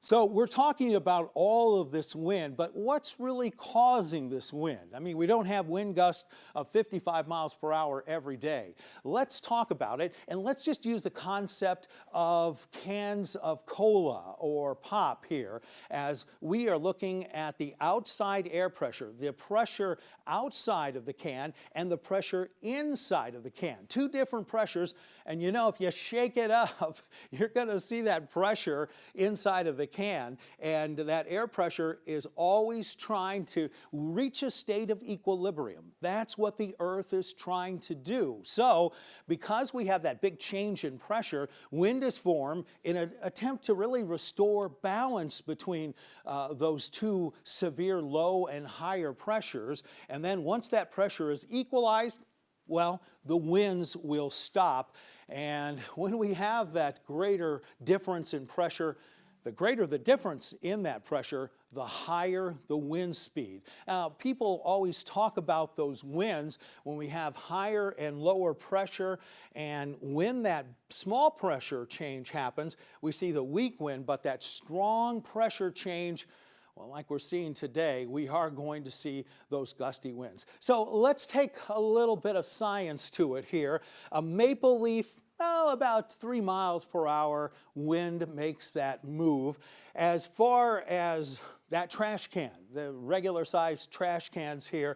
So we're talking about all of this wind, but what's really causing this wind? I mean, we don't have wind gusts of 55 miles per hour every day. Let's talk about it, and let's just use the concept of cans of cola or pop here, as we are looking at the outside air pressure, the pressure outside of the can and the pressure inside of the can. Two different pressures, and you know, if you shake it up, you're going to see that pressure inside of the can, and that air pressure is always trying to reach a state of equilibrium. That's what the Earth is trying to do. So because we have that big change in pressure, wind is formed in an attempt to really restore balance between those two severe low and higher pressures. And then once that pressure is equalized, well, the winds will stop. And when we have that greater difference in pressure, the greater the difference in that pressure, the higher the wind speed. Now, people always talk about those winds when we have higher and lower pressure, and when that small pressure change happens, we see the weak wind, but that strong pressure change, well, like we're seeing today, we are going to see those gusty winds. So let's take a little bit of science to it here. A maple leaf, about 3 miles per hour wind makes that move. As far as that trash can, the regular sized trash cans here,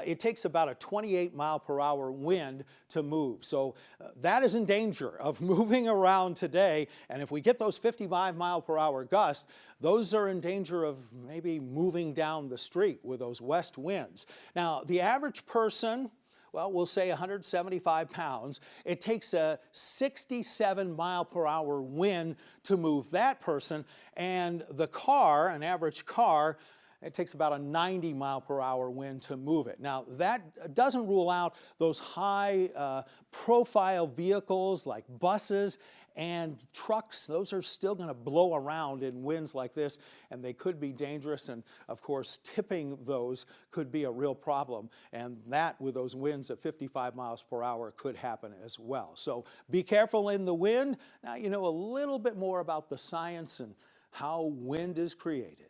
it takes about a 28 mile per hour wind to move. So that is in danger of moving around today. And if we get those 55 mile per hour gusts, those are in danger of maybe moving down the street with those west winds. Now, the average person, well, we'll say 175 pounds. It takes a 67 mile per hour wind to move that person. And the car, an average car, it takes about a 90 mile per hour wind to move it. Now, that doesn't rule out those high profile vehicles like buses and trucks. Those are still going to blow around in winds like this, and they could be dangerous. And of course, tipping those could be a real problem. And that, with those winds at 55 miles per hour, could happen as well. So be careful in the wind. Now you know a little bit more about the science and how wind is created.